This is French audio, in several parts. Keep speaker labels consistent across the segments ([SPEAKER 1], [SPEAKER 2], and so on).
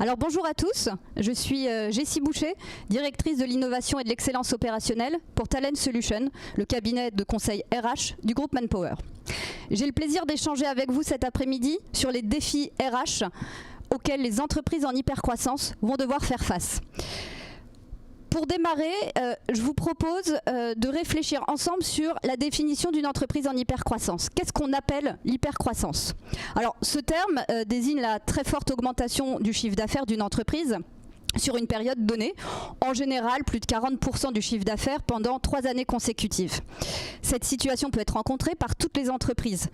[SPEAKER 1] Alors bonjour à tous, je suis Jessie Boucher, directrice de l'innovation et de l'excellence opérationnelle pour Talent Solutions, le cabinet de conseil RH du groupe Manpower. J'ai le plaisir d'échanger avec vous cet après-midi sur les défis RH auxquels les entreprises en hypercroissance vont devoir faire face. Pour démarrer, je vous propose de réfléchir ensemble sur la définition d'une entreprise en hypercroissance. Qu'est-ce qu'on appelle l'hypercroissance? Alors, ce terme désigne la très forte augmentation du chiffre d'affaires d'une entreprise sur une période donnée, en général plus de 40% du chiffre d'affaires pendant 3 années consécutives. Cette situation peut être rencontrée par toutes les entreprises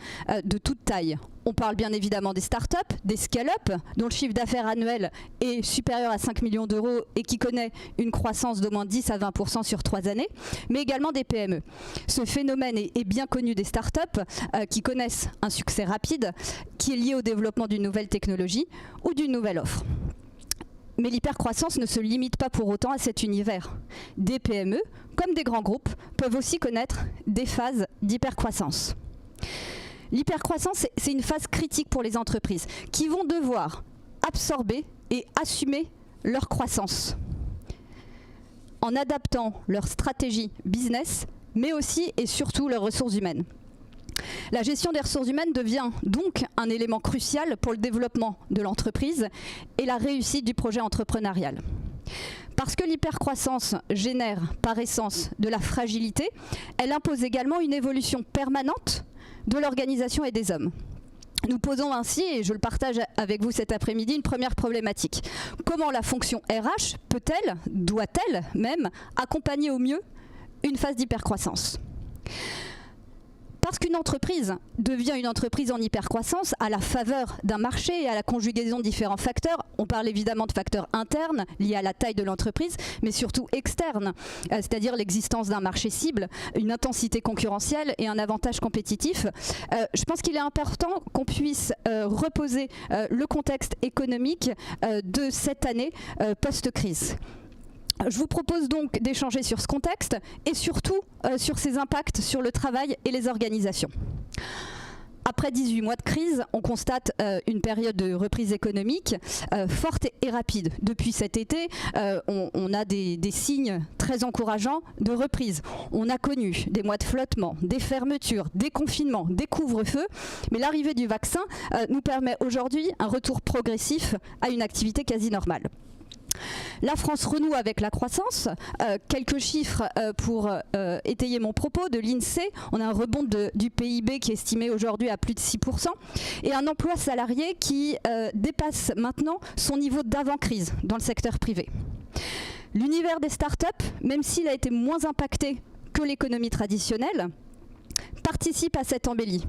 [SPEAKER 1] de toute taille. On parle bien évidemment des startups, des scale-up, dont le chiffre d'affaires annuel est supérieur à 5 millions d'euros et qui connaît une croissance d'au moins 10 à 20% sur 3 années, mais également des PME. Ce phénomène est bien connu des startups qui connaissent un succès rapide, qui est lié au développement d'une nouvelle technologie ou d'une nouvelle offre. Mais l'hypercroissance ne se limite pas pour autant à cet univers. Des PME, comme des grands groupes, peuvent aussi connaître des phases d'hypercroissance. L'hypercroissance, c'est une phase critique pour les entreprises qui vont devoir absorber et assumer leur croissance en adaptant leur stratégie business, mais aussi et surtout leurs ressources humaines. La gestion des ressources humaines devient donc un élément crucial pour le développement de l'entreprise et la réussite du projet entrepreneurial. Parce que l'hypercroissance génère par essence de la fragilité, elle impose également une évolution permanente de l'organisation et des hommes. Nous posons ainsi, et je le partage avec vous cet après-midi, une première problématique. Comment la fonction RH peut-elle, doit-elle même, accompagner au mieux une phase d'hypercroissance ? Parce qu'une entreprise devient une entreprise en hypercroissance à la faveur d'un marché et à la conjugaison de différents facteurs. On parle évidemment de facteurs internes liés à la taille de l'entreprise, mais surtout externes, c'est-à-dire l'existence d'un marché cible, une intensité concurrentielle et un avantage compétitif. Je pense qu'il est important qu'on puisse reposer le contexte économique de cette année post-crise. Je vous propose donc d'échanger sur ce contexte et surtout sur ses impacts sur le travail et les organisations. Après 18 mois de crise, on constate une période de reprise économique forte et rapide. Depuis cet été, on a des signes très encourageants de reprise. On a connu des mois de flottement, des fermetures, des confinements, des couvre-feux, mais l'arrivée du vaccin nous permet aujourd'hui un retour progressif à une activité quasi normale. La France renoue avec la croissance. Quelques chiffres pour étayer mon propos de l'INSEE. On a un rebond du PIB qui est estimé aujourd'hui à plus de 6% et un emploi salarié qui dépasse maintenant son niveau d'avant-crise dans le secteur privé. L'univers des startups, même s'il a été moins impacté que l'économie traditionnelle, participe à cette embellie.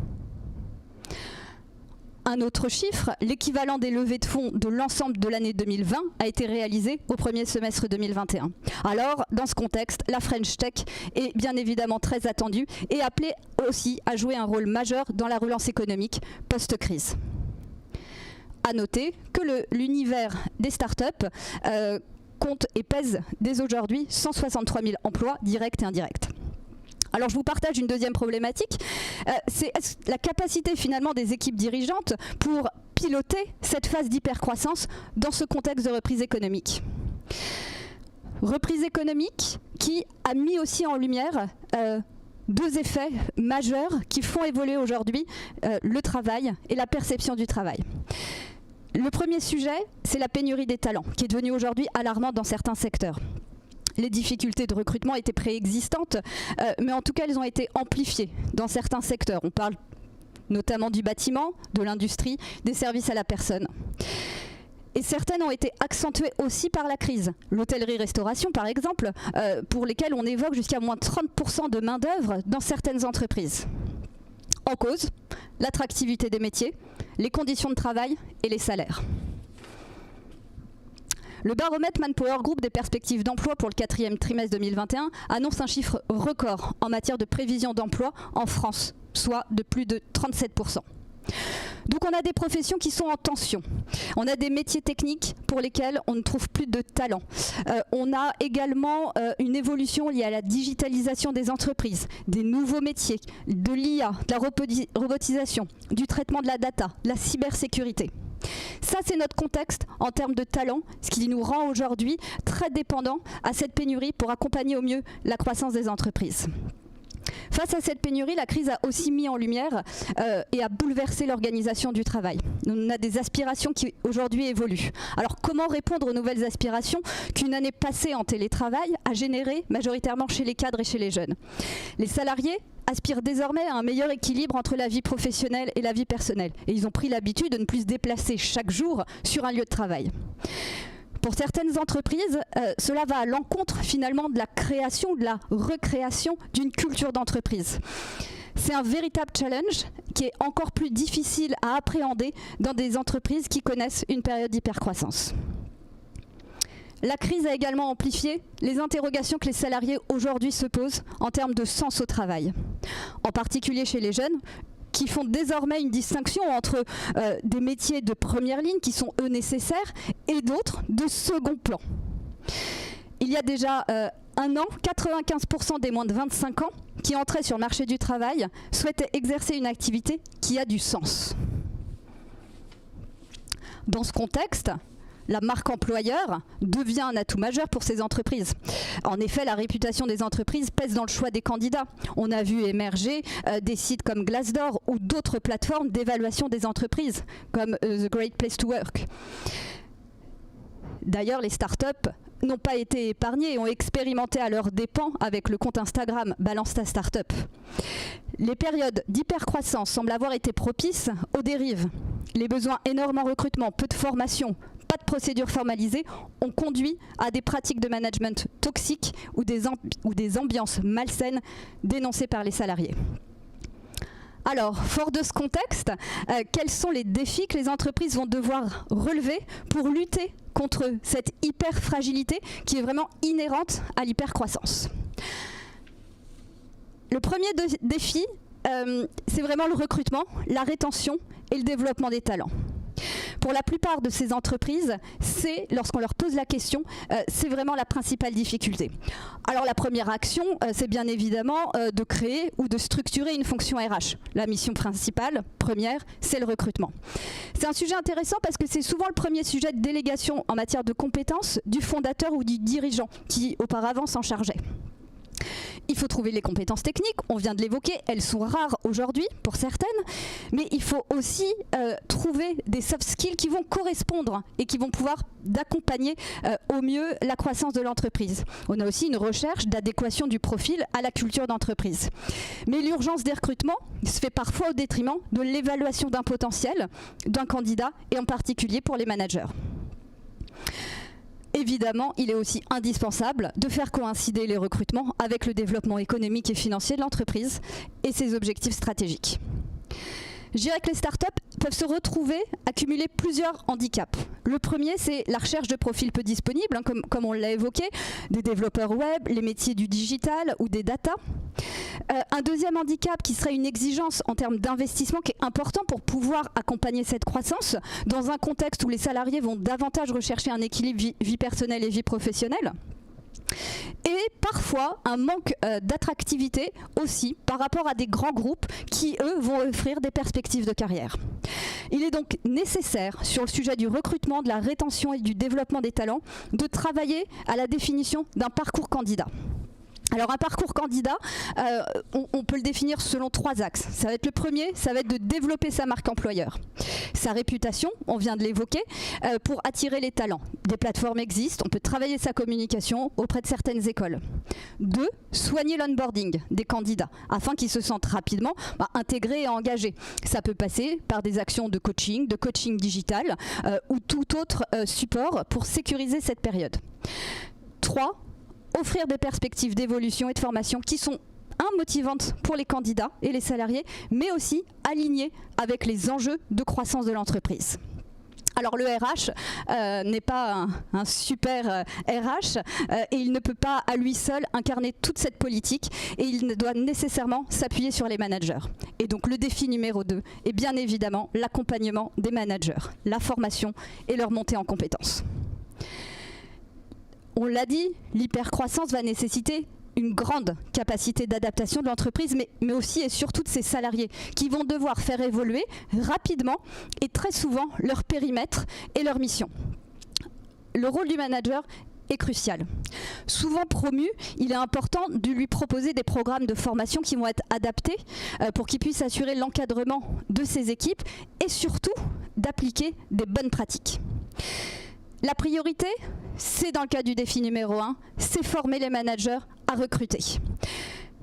[SPEAKER 1] Un autre chiffre, l'équivalent des levées de fonds de l'ensemble de l'année 2020 a été réalisé au premier semestre 2021. Alors, dans ce contexte, la French Tech est bien évidemment très attendue et appelée aussi à jouer un rôle majeur dans la relance économique post-crise. À noter que l'univers des startups compte et pèse dès aujourd'hui 163 000 emplois directs et indirects. Alors je vous partage une deuxième problématique, c'est la capacité finalement des équipes dirigeantes pour piloter cette phase d'hypercroissance dans ce contexte de reprise économique. Reprise économique qui a mis aussi en lumière deux effets majeurs qui font évoluer aujourd'hui le travail et la perception du travail. Le premier sujet, c'est la pénurie des talents qui est devenue aujourd'hui alarmante dans certains secteurs. Les difficultés de recrutement étaient préexistantes, mais en tout cas, elles ont été amplifiées dans certains secteurs. On parle notamment du bâtiment, de l'industrie, des services à la personne. Et certaines ont été accentuées aussi par la crise. L'hôtellerie-restauration, par exemple, pour lesquelles on évoque jusqu'à moins de 30% de main-d'œuvre dans certaines entreprises. En cause, l'attractivité des métiers, les conditions de travail et les salaires. Le baromètre Manpower Group des perspectives d'emploi pour le 4e trimestre 2021 annonce un chiffre record en matière de prévision d'emploi en France, soit de plus de 37%. Donc on a des professions qui sont en tension. On a des métiers techniques pour lesquels on ne trouve plus de talent. On a également une évolution liée à la digitalisation des entreprises, des nouveaux métiers, de l'IA, de la robotisation, du traitement de la data, de la cybersécurité. Ça, c'est notre contexte en termes de talent, ce qui nous rend aujourd'hui très dépendants à cette pénurie pour accompagner au mieux la croissance des entreprises. Face à cette pénurie, la crise a aussi mis en lumière et a bouleversé l'organisation du travail. On a des aspirations qui aujourd'hui évoluent. Alors comment répondre aux nouvelles aspirations qu'une année passée en télétravail a généré majoritairement chez les cadres et chez les jeunes? Les salariés aspirent désormais à un meilleur équilibre entre la vie professionnelle et la vie personnelle. Et ils ont pris l'habitude de ne plus se déplacer chaque jour sur un lieu de travail. Pour certaines entreprises, cela va à l'encontre finalement de la création, de la recréation d'une culture d'entreprise. C'est un véritable challenge qui est encore plus difficile à appréhender dans des entreprises qui connaissent une période d'hypercroissance. La crise a également amplifié les interrogations que les salariés aujourd'hui se posent en termes de sens au travail, en particulier chez les jeunes, qui font désormais une distinction entre des métiers de première ligne qui sont eux nécessaires et d'autres de second plan. Il y a déjà un an, 95% des moins de 25 ans qui entraient sur le marché du travail souhaitaient exercer une activité qui a du sens. Dans ce contexte, la marque employeur devient un atout majeur pour ces entreprises. En effet, la réputation des entreprises pèse dans le choix des candidats. On a vu émerger des sites comme Glassdoor ou d'autres plateformes d'évaluation des entreprises, comme The Great Place to Work. D'ailleurs, les startups n'ont pas été épargnés et ont expérimenté à leurs dépens avec le compte Instagram Balance ta Startup. Les périodes d'hypercroissance semblent avoir été propices aux dérives. Les besoins énormes en recrutement, peu de formation, pas de procédures formalisées ont conduit à des pratiques de management toxiques ou des ambiances malsaines dénoncées par les salariés. Alors, fort de ce contexte, quels sont les défis que les entreprises vont devoir relever pour lutter contre cette hyperfragilité qui est vraiment inhérente à l'hypercroissance? Le premier défi, c'est vraiment le recrutement, la rétention et le développement des talents. Pour la plupart de ces entreprises, c'est, lorsqu'on leur pose la question, c'est vraiment la principale difficulté. Alors la première action, c'est bien évidemment de créer ou de structurer une fonction RH. La mission principale, première, c'est le recrutement. C'est un sujet intéressant parce que c'est souvent le premier sujet de délégation en matière de compétences du fondateur ou du dirigeant qui auparavant s'en chargeait. Il faut trouver les compétences techniques, on vient de l'évoquer, elles sont rares aujourd'hui pour certaines, mais il faut aussi trouver des soft skills qui vont correspondre et qui vont pouvoir d'accompagner au mieux la croissance de l'entreprise. On a aussi une recherche d'adéquation du profil à la culture d'entreprise. Mais l'urgence des recrutements se fait parfois au détriment de l'évaluation d'un potentiel d'un candidat et en particulier pour les managers. Évidemment, il est aussi indispensable de faire coïncider les recrutements avec le développement économique et financier de l'entreprise et ses objectifs stratégiques. Je dirais que les startups peuvent se retrouver à cumuler plusieurs handicaps. Le premier, c'est la recherche de profils peu disponibles, comme on l'a évoqué, des développeurs web, les métiers du digital ou des data. Un deuxième handicap qui serait une exigence en termes d'investissement qui est important pour pouvoir accompagner cette croissance dans un contexte où les salariés vont davantage rechercher un équilibre vie personnelle et vie professionnelle. Et parfois un manque d'attractivité aussi par rapport à des grands groupes qui, eux, vont offrir des perspectives de carrière. Il est donc nécessaire, sur le sujet du recrutement, de la rétention et du développement des talents, de travailler à la définition d'un parcours candidat. Alors un parcours candidat, on peut le définir selon 3 axes. Ça va être le premier, ça va être de développer sa marque employeur. Sa réputation, on vient de l'évoquer, pour attirer les talents. Des plateformes existent, on peut travailler sa communication auprès de certaines écoles. 2, soigner l'onboarding des candidats afin qu'ils se sentent rapidement intégrés et engagés. Ça peut passer par des actions de coaching digital ou tout autre support pour sécuriser cette période. 3, offrir des perspectives d'évolution et de formation qui sont motivantes pour les candidats et les salariés, mais aussi alignées avec les enjeux de croissance de l'entreprise. Alors le RH n'est pas un super RH et il ne peut pas à lui seul incarner toute cette politique et il doit nécessairement s'appuyer sur les managers. Et donc le défi numéro 2 est bien évidemment l'accompagnement des managers, la formation et leur montée en compétences. On l'a dit, l'hypercroissance va nécessiter une grande capacité d'adaptation de l'entreprise, mais aussi et surtout de ses salariés, qui vont devoir faire évoluer rapidement et très souvent leur périmètre et leur mission. Le rôle du manager est crucial. Souvent promu, il est important de lui proposer des programmes de formation qui vont être adaptés pour qu'il puisse assurer l'encadrement de ses équipes et surtout d'appliquer des bonnes pratiques. La priorité, c'est dans le cas du défi numéro 1, c'est former les managers à recruter.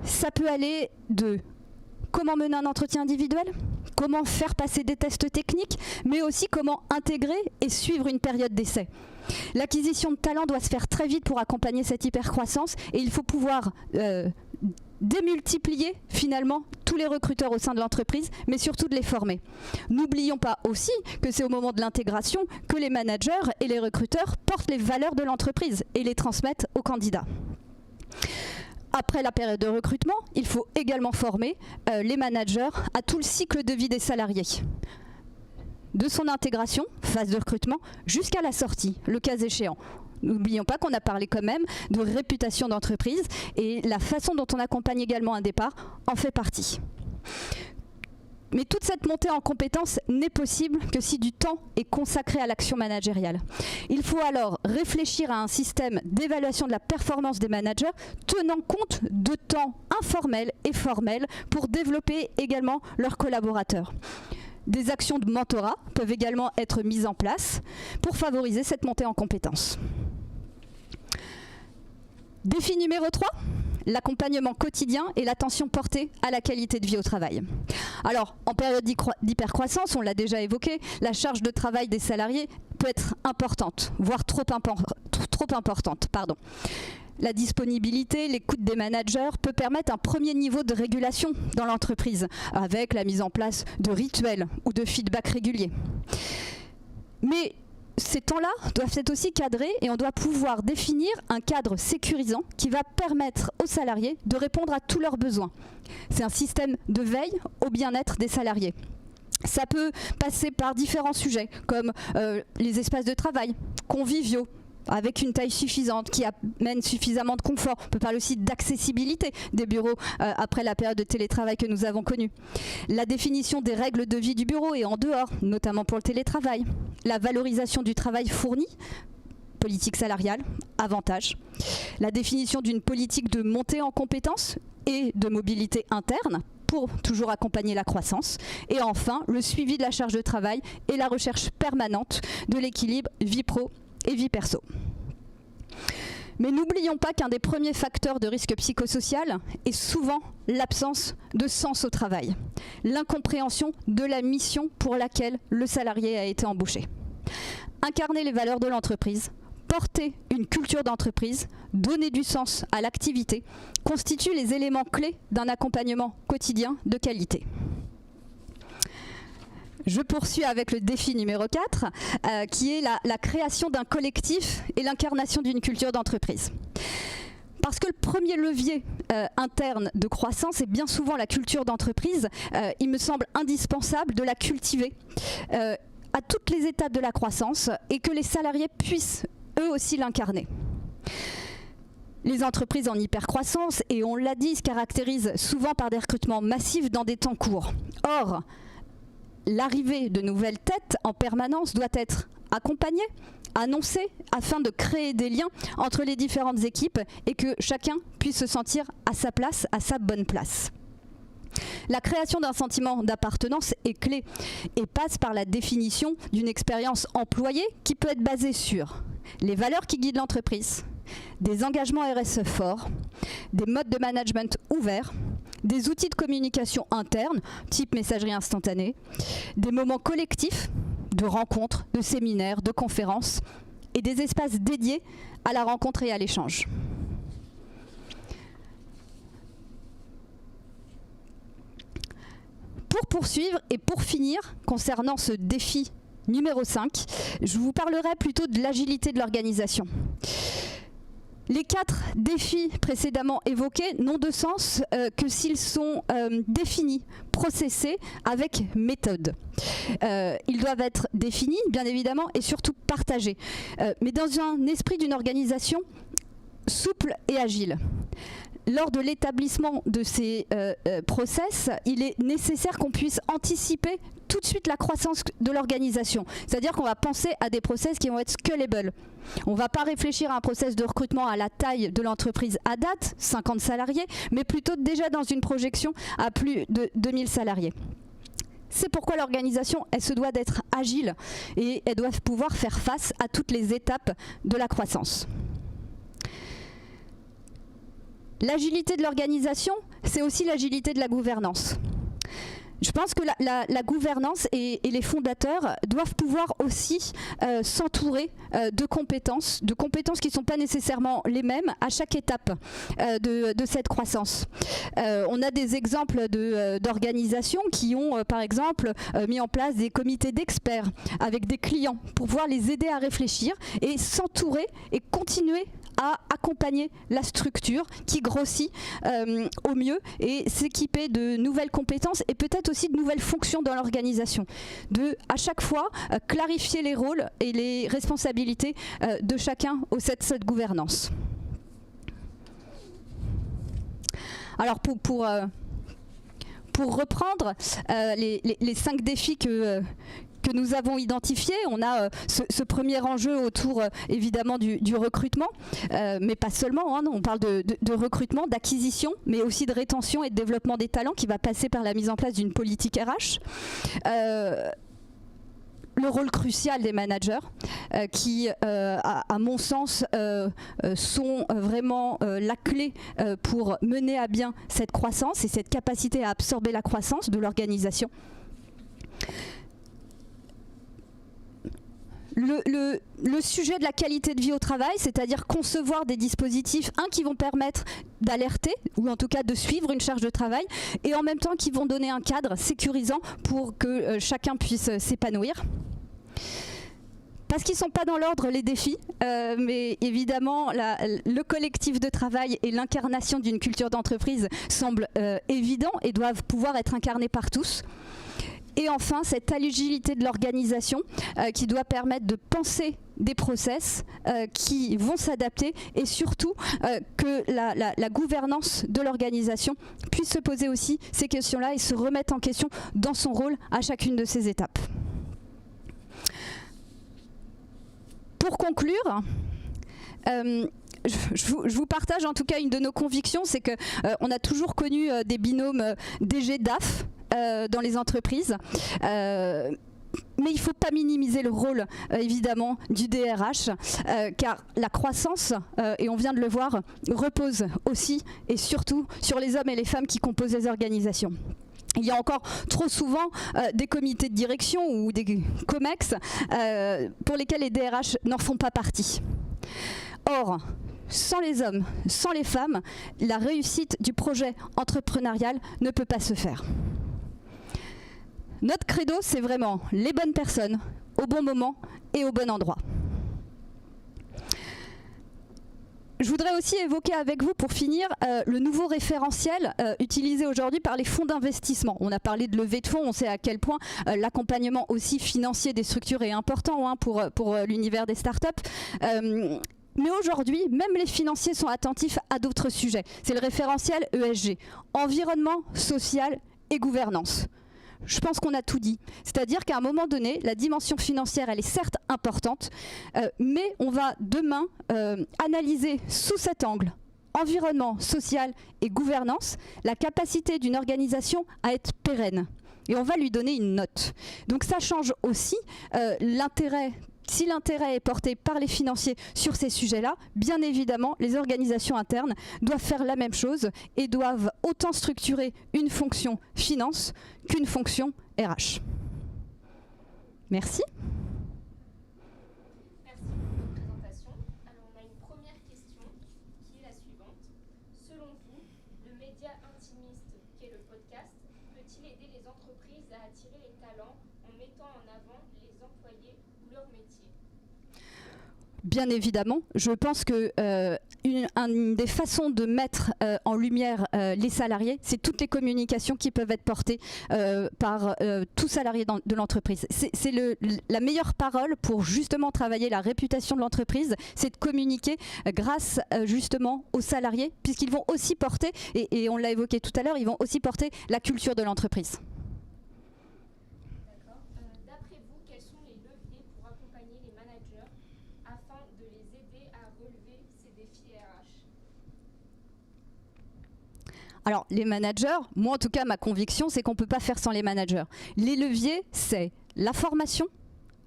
[SPEAKER 1] Ça peut aller de comment mener un entretien individuel, comment faire passer des tests techniques, mais aussi comment intégrer et suivre une période d'essai. L'acquisition de talents doit se faire très vite pour accompagner cette hypercroissance et il faut pouvoir démultiplier finalement tous les recruteurs au sein de l'entreprise, mais surtout de les former. N'oublions pas aussi que c'est au moment de l'intégration que les managers et les recruteurs portent les valeurs de l'entreprise et les transmettent aux candidats. Après la période de recrutement, il faut également former les managers à tout le cycle de vie des salariés. De son intégration, phase de recrutement, jusqu'à la sortie, le cas échéant. N'oublions pas qu'on a parlé quand même de réputation d'entreprise et la façon dont on accompagne également un départ en fait partie. Mais toute cette montée en compétences n'est possible que si du temps est consacré à l'action managériale. Il faut alors réfléchir à un système d'évaluation de la performance des managers tenant compte de temps informels et formels pour développer également leurs collaborateurs. Des actions de mentorat peuvent également être mises en place pour favoriser cette montée en compétences. Défi numéro 3, l'accompagnement quotidien et l'attention portée à la qualité de vie au travail. Alors, en période d'hypercroissance, on l'a déjà évoqué, la charge de travail des salariés peut être importante, voire trop importante. La disponibilité, l'écoute des managers peut permettre un premier niveau de régulation dans l'entreprise, avec la mise en place de rituels ou de feedback réguliers. Mais ces temps-là doivent être aussi cadrés et on doit pouvoir définir un cadre sécurisant qui va permettre aux salariés de répondre à tous leurs besoins. C'est un système de veille au bien-être des salariés. Ça peut passer par différents sujets comme les espaces de travail, conviviaux, avec une taille suffisante qui amène suffisamment de confort. On peut parler aussi d'accessibilité des bureaux après la période de télétravail que nous avons connue. La définition des règles de vie du bureau et en dehors, notamment pour le télétravail. La valorisation du travail fourni, politique salariale, avantages. La définition d'une politique de montée en compétences et de mobilité interne pour toujours accompagner la croissance. Et enfin, le suivi de la charge de travail et la recherche permanente de l'équilibre vie pro et vie perso. Mais n'oublions pas qu'un des premiers facteurs de risque psychosocial est souvent l'absence de sens au travail, l'incompréhension de la mission pour laquelle le salarié a été embauché. Incarner les valeurs de l'entreprise, porter une culture d'entreprise, donner du sens à l'activité, constituent les éléments clés d'un accompagnement quotidien de qualité. Je poursuis avec le défi numéro 4, qui est la création d'un collectif et l'incarnation d'une culture d'entreprise. Parce que le premier levier interne de croissance est bien souvent la culture d'entreprise, il me semble indispensable de la cultiver à toutes les étapes de la croissance et que les salariés puissent eux aussi l'incarner. Les entreprises en hypercroissance, et on l'a dit, se caractérisent souvent par des recrutements massifs dans des temps courts. Or, l'arrivée de nouvelles têtes en permanence doit être accompagnée, annoncée, afin de créer des liens entre les différentes équipes et que chacun puisse se sentir à sa place, à sa bonne place. La création d'un sentiment d'appartenance est clé et passe par la définition d'une expérience employée qui peut être basée sur les valeurs qui guident l'entreprise, des engagements RSE forts, des modes de management ouverts, des outils de communication interne, type messagerie instantanée, des moments collectifs de rencontres, de séminaires, de conférences et des espaces dédiés à la rencontre et à l'échange. Pour poursuivre et pour finir, concernant ce défi numéro 5, je vous parlerai plutôt de l'agilité de l'organisation. Les 4 défis précédemment évoqués n'ont de sens que s'ils sont définis, processés avec méthode. Ils doivent être définis, bien évidemment, et surtout partagés, mais dans un esprit d'une organisation souple et agile. lors de l'établissement de ces process, il est nécessaire qu'on puisse anticiper tout de suite la croissance de l'organisation. C'est-à-dire qu'on va penser à des process qui vont être scalable. On ne va pas réfléchir à un process de recrutement à la taille de l'entreprise à date, 50 salariés, mais plutôt déjà dans une projection à plus de 2000 salariés. C'est pourquoi l'organisation, elle se doit d'être agile et elle doit pouvoir faire face à toutes les étapes de la croissance. L'agilité de l'organisation, c'est aussi l'agilité de la gouvernance. Je pense que la gouvernance et les fondateurs doivent pouvoir aussi s'entourer de compétences qui ne sont pas nécessairement les mêmes à chaque étape de cette croissance. On a des exemples d'organisations qui ont par exemple mis en place des comités d'experts avec des clients pour pouvoir les aider à réfléchir et s'entourer et continuer à accompagner la structure qui grossit au mieux et s'équiper de nouvelles compétences et peut-être aussi de nouvelles fonctions dans l'organisation. À chaque fois, clarifier les rôles et les responsabilités de chacun au sein de cette gouvernance. Alors pour reprendre les 5 défis que nous avons identifiés, on a ce premier enjeu autour évidemment du recrutement, mais pas seulement, hein, on parle de recrutement, d'acquisition, mais aussi de rétention et de développement des talents qui va passer par la mise en place d'une politique RH. Le rôle crucial des managers qui, à mon sens, sont vraiment la clé pour mener à bien cette croissance et cette capacité à absorber la croissance de l'organisation. Le sujet de la qualité de vie au travail, c'est-à-dire concevoir des dispositifs, qui vont permettre d'alerter, ou en tout cas de suivre une charge de travail, et en même temps qui vont donner un cadre sécurisant pour que chacun puisse s'épanouir. Parce qu'ils ne sont pas dans l'ordre les défis, mais évidemment le collectif de travail et l'incarnation d'une culture d'entreprise semblent évidents et doivent pouvoir être incarnés par tous. Et enfin, cette agilité de l'organisation qui doit permettre de penser des process qui vont s'adapter et surtout que la gouvernance de l'organisation puisse se poser aussi ces questions-là et se remettre en question dans son rôle à chacune de ces étapes. Pour conclure, je vous partage en tout cas une de nos convictions, c'est qu'on a toujours connu des binômes DG-DAF dans les entreprises. Mais il ne faut pas minimiser le rôle, évidemment, du DRH, car la croissance, et on vient de le voir, repose aussi et surtout sur les hommes et les femmes qui composent les organisations. Il y a encore trop souvent des comités de direction ou des COMEX pour lesquels les DRH n'en font pas partie. Or, sans les hommes, sans les femmes, la réussite du projet entrepreneurial ne peut pas se faire. Notre credo, c'est vraiment les bonnes personnes, au bon moment et au bon endroit. Je voudrais aussi évoquer avec vous, pour finir, le nouveau référentiel utilisé aujourd'hui par les fonds d'investissement. On a parlé de levée de fonds, on sait à quel point l'accompagnement aussi financier des structures est important pour l'univers des startups. Mais aujourd'hui, même les financiers sont attentifs à d'autres sujets. C'est le référentiel ESG, environnement, social et gouvernance. Je pense qu'on a tout dit. C'est-à-dire qu'à un moment donné, la dimension financière, elle est certes importante, mais on va demain analyser sous cet angle, environnement, social et gouvernance, la capacité d'une organisation à être pérenne. Et on va lui donner une note. Donc ça change aussi l'intérêt. Si l'intérêt est porté par les financiers sur ces sujets-là, bien évidemment, les organisations internes doivent faire la même chose et doivent autant structurer une fonction finance qu'une fonction RH. Merci.
[SPEAKER 2] Merci pour votre présentation. Alors, on a une première question qui est la suivante. Selon vous, le média intimiste qu'est le podcast peut-il aider les entreprises à attirer les talents en mettant en avant les employés ou leur métier ?
[SPEAKER 1] bien évidemment, je pense que une des façons de mettre en lumière les salariés, c'est toutes les communications qui peuvent être portées par tout salarié de l'entreprise. C'est la meilleure parole pour justement travailler la réputation de l'entreprise, c'est de communiquer grâce justement aux salariés, puisqu'ils vont aussi porter, et on l'a évoqué tout à l'heure, ils vont aussi porter la culture de l'entreprise.
[SPEAKER 2] D'accord. D'après vous, quels sont les leviers pour accompagner les managers afin de les aider à relever ces défis RH?
[SPEAKER 1] Alors, les managers, moi en tout cas, ma conviction, c'est qu'on ne peut pas faire sans les managers. Les leviers, c'est la formation,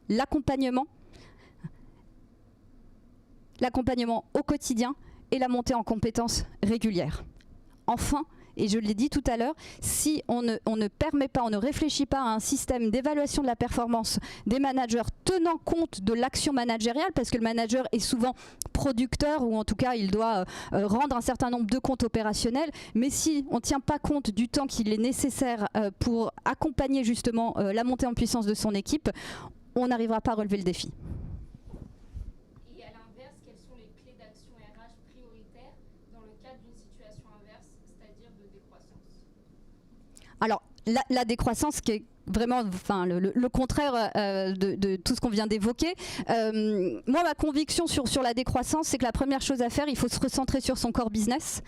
[SPEAKER 1] l'accompagnement au quotidien et la montée en compétences régulières. Enfin, et je l'ai dit tout à l'heure, si on ne permet pas, on ne réfléchit pas à un système d'évaluation de la performance des managers tenant compte de l'action managériale, parce que le manager est souvent producteur, ou en tout cas il doit rendre un certain nombre de comptes opérationnels, mais si on ne tient pas compte du temps qu'il est nécessaire pour accompagner justement la montée en puissance de son équipe, on n'arrivera pas à relever le défi.
[SPEAKER 2] Et à l'inverse, quelles sont les clés d'action RH prioritaires dans le cadre d'une situation inverse, c'est-à-dire de décroissance?
[SPEAKER 1] Alors, la décroissance qui est vraiment le contraire de tout ce qu'on vient d'évoquer. Moi, ma conviction sur la décroissance, c'est que la première chose à faire, il faut se recentrer sur son core business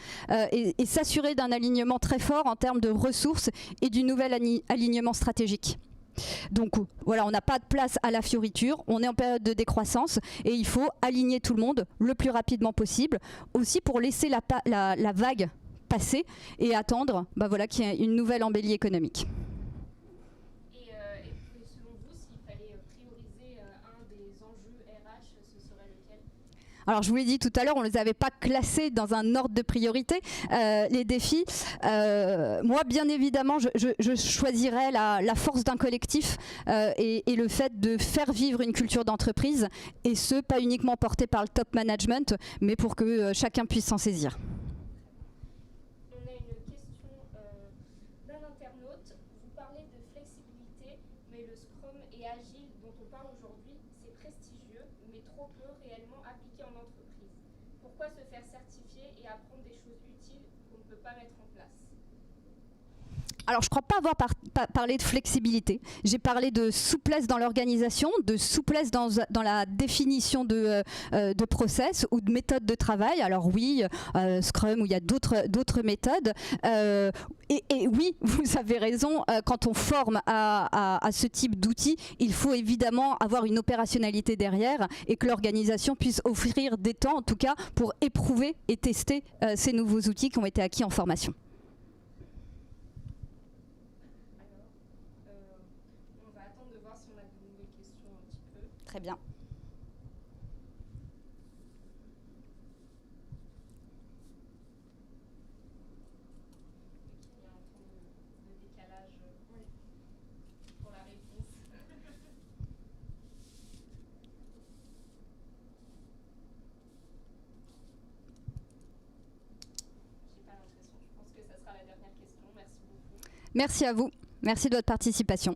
[SPEAKER 1] et s'assurer d'un alignement très fort en termes de ressources et du nouvel alignement stratégique. Donc voilà, on n'a pas de place à la fioriture, on est en période de décroissance et il faut aligner tout le monde le plus rapidement possible, aussi pour laisser la vague passer et attendre qu'il y ait une nouvelle embellie économique.
[SPEAKER 2] Et selon vous, s'il fallait prioriser un des enjeux RH, ce serait lequel?
[SPEAKER 1] Alors je vous l'ai dit tout à l'heure, on ne les avait pas classés dans un ordre de priorité, les défis. Moi, bien évidemment, je choisirais la force d'un collectif et le fait de faire vivre une culture d'entreprise, et ce, pas uniquement porté par le top management, mais pour que chacun puisse s'en saisir.
[SPEAKER 2] On a une question d'un internaute. Vous parlez de flexibilité, mais le Scrum et Agile dont on parle aujourd'hui, c'est prestigieux, mais trop peu réellement appliqué en entreprise. Pourquoi se faire certifier et apprendre des choses utiles qu'on ne peut pas mettre en place?
[SPEAKER 1] Alors, je ne crois pas avoir parlé de flexibilité. J'ai parlé de souplesse dans l'organisation, de souplesse dans la définition de process ou de méthodes de travail. Alors oui, Scrum, où il y a d'autres méthodes. Et oui, vous avez raison, quand on forme à ce type d'outils, il faut évidemment avoir une opérationnalité derrière et que l'organisation puisse offrir des temps, en tout cas, pour éprouver et tester ces nouveaux outils qui ont été acquis en formation.
[SPEAKER 2] On va attendre de voir si on a de nouvelles questions un petit peu.
[SPEAKER 1] Très bien.
[SPEAKER 2] Il y a un temps de décalage pour la réponse. J'ai pas l'impression. Je pense que ça sera la dernière question. Merci beaucoup.
[SPEAKER 1] Merci à vous. Merci de votre participation.